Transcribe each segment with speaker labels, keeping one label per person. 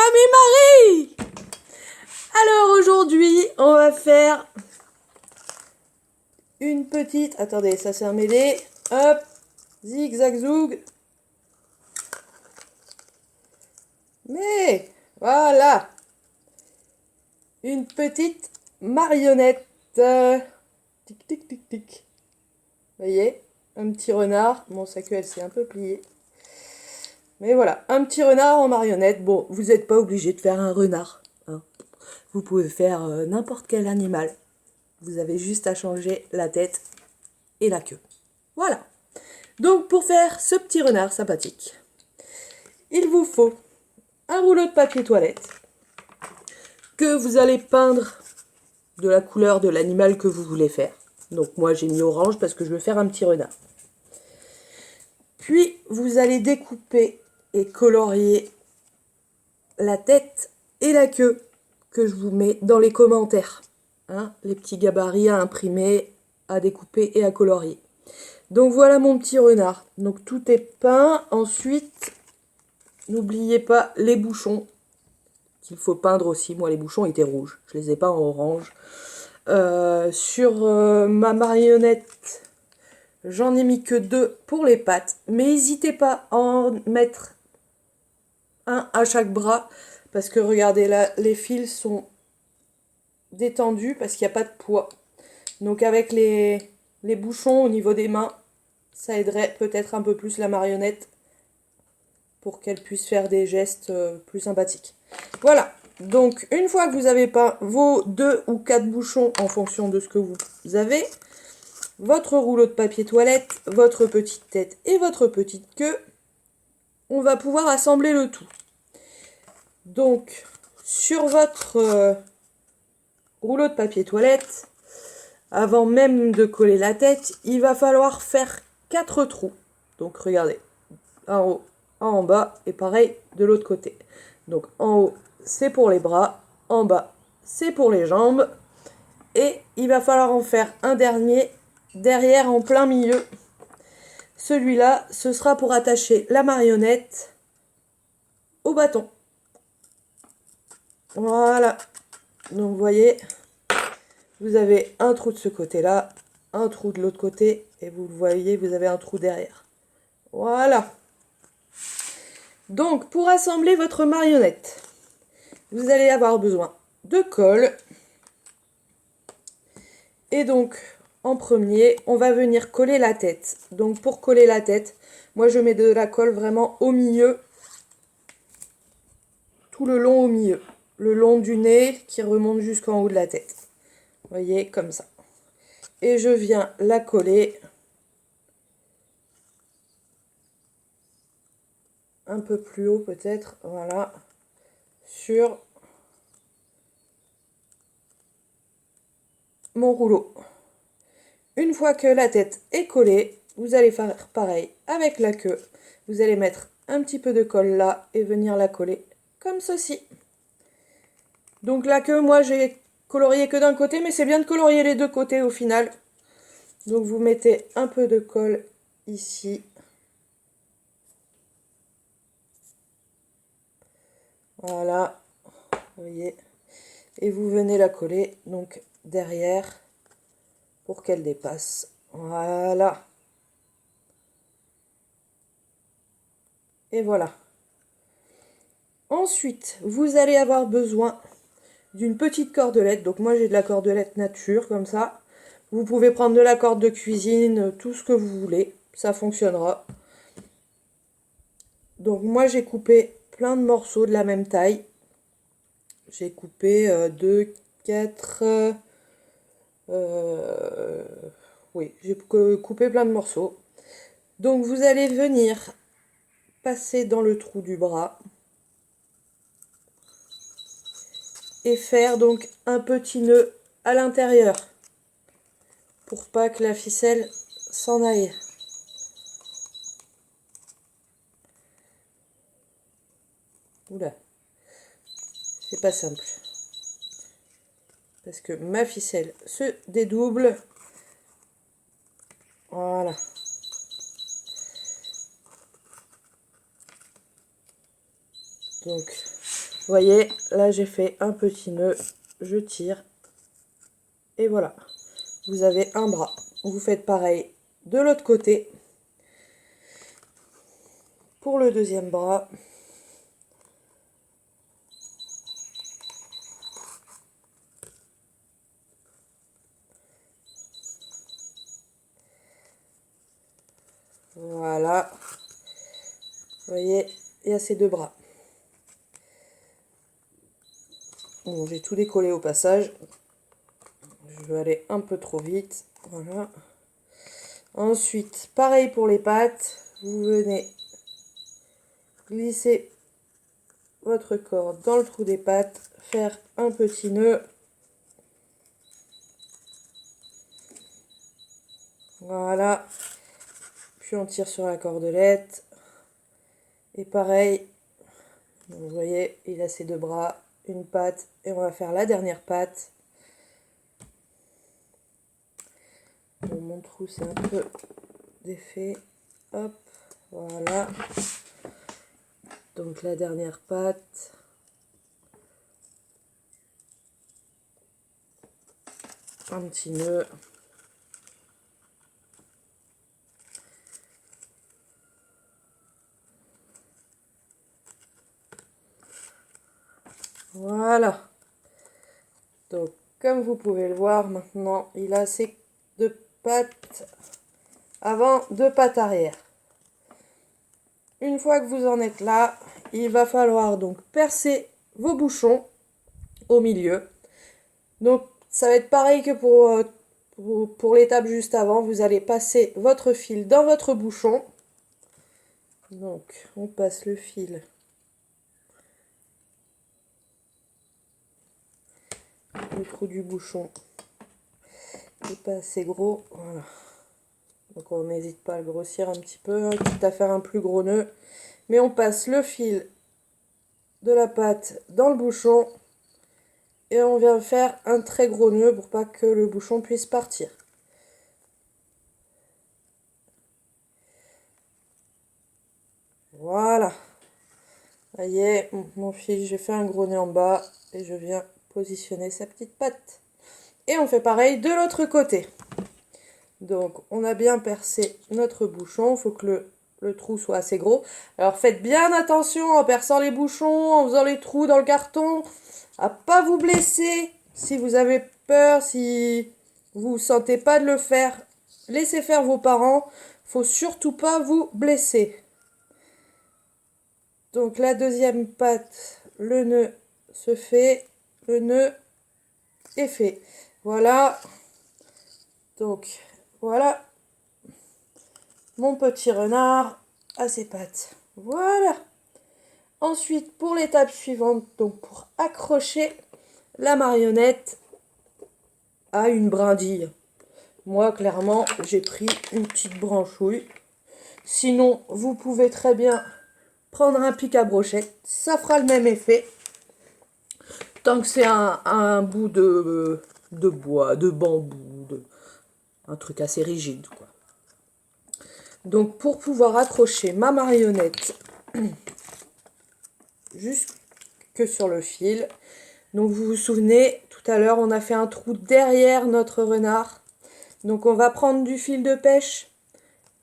Speaker 1: Mamie Marie! Alors aujourd'hui, on va faire une petite... Attendez, ça s'est emmêlé. Hop, zigzag zoug. Mais voilà, une petite marionnette. Tic tic tic tic. Vous voyez, un petit renard. Bon, sa queue elle s'est un peu pliée. Mais voilà, un petit renard en marionnette. Bon, vous n'êtes pas obligé de faire un renard, hein. Vous pouvez faire n'importe quel animal. Vous avez juste à changer la tête et la queue. Voilà. Donc pour faire ce petit renard sympathique, il vous faut un rouleau de papier toilette que vous allez peindre de la couleur de l'animal que vous voulez faire. Donc moi j'ai mis orange parce que je veux faire un petit renard. Puis vous allez découper et colorier la tête et la queue que je vous mets dans les commentaires. Hein, les petits gabarits à imprimer, à découper et à colorier. Donc voilà mon petit renard. Donc tout est peint. Ensuite, n'oubliez pas les bouchons qu'il faut peindre aussi. Moi les bouchons étaient rouges. Je les ai pas en orange. Sur ma marionnette, j'en ai mis que 2 pour les pattes. Mais n'hésitez pas à en mettre un à chaque bras. Parce que regardez là, les fils sont détendus parce qu'il n'y a pas de poids. Donc avec les bouchons au niveau des mains, ça aiderait peut-être un peu plus la marionnette pour qu'elle puisse faire des gestes plus sympathiques. Voilà, donc une fois que vous avez peint vos 2 ou 4 bouchons en fonction de ce que vous avez, votre rouleau de papier toilette, votre petite tête et votre petite queue, on va pouvoir assembler le tout. Donc sur votre rouleau de papier toilette, avant même de coller la tête, il va falloir faire 4 trous. Donc regardez, en haut, en bas, et pareil de l'autre côté. Donc en haut, c'est pour les bras, en bas, c'est pour les jambes, et il va falloir en faire un dernier, derrière en plein milieu. Celui-là, ce sera pour attacher la marionnette au bâton. Voilà. Donc vous voyez, vous avez un trou de ce côté-là, un trou de l'autre côté, et vous le voyez, vous avez un trou derrière. Voilà. Donc, pour assembler votre marionnette, vous allez avoir besoin de colle. Et donc, en premier, on va venir coller la tête. Donc, pour coller la tête, moi, je mets de la colle vraiment au milieu, tout le long au milieu. Le long du nez qui remonte jusqu'en haut de la tête. Vous voyez, comme ça. Et je viens la coller un peu plus haut peut-être, voilà, sur mon rouleau. Une fois que la tête est collée, vous allez faire pareil avec la queue. Vous allez mettre un petit peu de colle là et venir la coller comme ceci. Donc la queue, moi j'ai colorié que d'un côté, mais c'est bien de colorier les deux côtés au final. Donc vous mettez un peu de colle ici. Voilà, vous voyez. Et vous venez la coller donc derrière pour qu'elle dépasse. Voilà. Et voilà. Ensuite, vous allez avoir besoin d'une petite cordelette. Donc moi j'ai de la cordelette nature comme ça. Vous pouvez prendre de la corde de cuisine, tout ce que vous voulez. Ça fonctionnera. Donc moi j'ai coupé plein de morceaux de la même taille. J'ai coupé 2, 4... oui, j'ai coupé plein de morceaux. Donc vous allez venir passer dans le trou du bras. Et faire donc un petit nœud à l'intérieur. Pour pas que la ficelle s'en aille. Oula, c'est pas simple. Parce que ma ficelle se dédouble. Voilà. Donc, voyez, là j'ai fait un petit nœud, je tire et voilà, vous avez un bras. Vous faites pareil de l'autre côté pour le deuxième bras. Voilà, vous voyez, il y a ces deux bras. Bon, j'ai tout décollé au passage. Je vais aller un peu trop vite. Voilà. Ensuite, pareil pour les pattes. Vous venez glisser votre corde dans le trou des pattes, faire un petit nœud. Voilà. Puis on tire sur la cordelette. Et pareil, vous voyez, il a ses deux bras, une patte, et on va faire la dernière patte. Bon, mon trou c'est un peu défait. Hop, voilà. Donc la dernière patte. Un petit nœud. Voilà. Donc comme vous pouvez le voir maintenant, il a ses deux pattes avant, deux pattes arrière. Une fois que vous en êtes là, il va falloir donc percer vos bouchons au milieu. Donc ça va être pareil que pour l'étape juste avant. Vous allez passer votre fil dans votre bouchon. Donc on passe le fil le trou du bouchon n'est pas assez gros, voilà. Donc on n'hésite pas à le grossir un petit peu, hein, quitte à faire un plus gros nœud. Mais on passe le fil de la patte dans le bouchon et on vient faire un très gros nœud pour pas que le bouchon puisse partir. Voilà. Ça y est, mon fil, j'ai fait un gros nœud en bas et je viens positionner sa petite patte. Et on fait pareil de l'autre côté. Donc on a bien percé notre bouchon, il faut que le trou soit assez gros. Alors faites bien attention en perçant les bouchons, en faisant les trous dans le carton, à pas vous blesser. Si vous avez peur, si vous sentez pas de le faire, laissez faire vos parents. Faut surtout pas vous blesser. Donc la deuxième patte, le nœud se fait, le nœud est fait. Voilà. Donc voilà mon petit renard à ses pattes. Voilà. Ensuite, pour l'étape suivante, donc pour accrocher la marionnette à une brindille. Moi, clairement, j'ai pris une petite branchouille. Sinon, vous pouvez très bien prendre un pic à brochette. Ça fera le même effet. Tant que c'est un bout de bois, de bambou, un truc assez rigide, quoi. Donc, pour pouvoir accrocher ma marionnette jusque sur le fil, donc vous vous souvenez, tout à l'heure, on a fait un trou derrière notre renard. Donc, on va prendre du fil de pêche,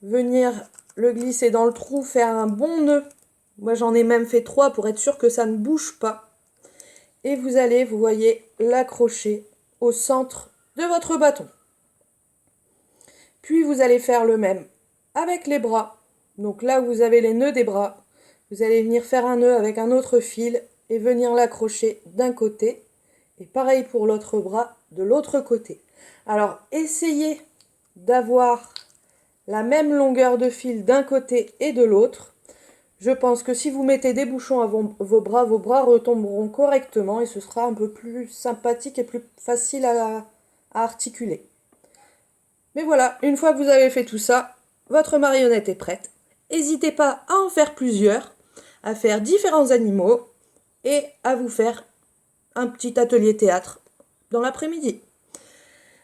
Speaker 1: venir le glisser dans le trou, faire un bon nœud. Moi, j'en ai même fait 3 pour être sûr que ça ne bouge pas. Et vous allez, vous voyez, l'accrocher au centre de votre bâton. Puis, vous allez faire le même avec les bras. Donc là où vous avez les nœuds des bras, vous allez venir faire un nœud avec un autre fil et venir l'accrocher d'un côté. Et pareil pour l'autre bras de l'autre côté. Alors, essayez d'avoir la même longueur de fil d'un côté et de l'autre. Je pense que si vous mettez des bouchons à vos bras retomberont correctement et ce sera un peu plus sympathique et plus facile à articuler. Mais voilà, une fois que vous avez fait tout ça, votre marionnette est prête. N'hésitez pas à en faire plusieurs, à faire différents animaux et à vous faire un petit atelier théâtre dans l'après-midi.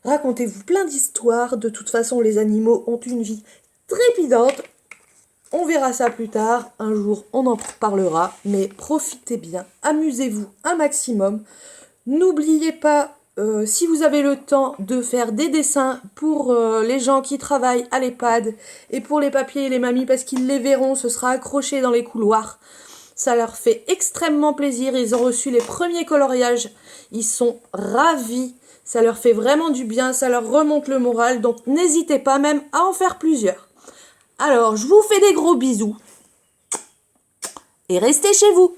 Speaker 1: Racontez-vous plein d'histoires, de toute façon les animaux ont une vie trépidante On verra ça plus tard, un jour on en parlera, mais profitez bien, amusez-vous un maximum. N'oubliez pas, si vous avez le temps, de faire des dessins pour les gens qui travaillent à l'EHPAD et pour les papiers et les mamies parce qu'ils les verront, ce sera accroché dans les couloirs. Ça leur fait extrêmement plaisir, ils ont reçu les premiers coloriages, ils sont ravis, ça leur fait vraiment du bien, ça leur remonte le moral, donc n'hésitez pas même à en faire plusieurs. Alors, je vous fais des gros bisous et restez chez vous.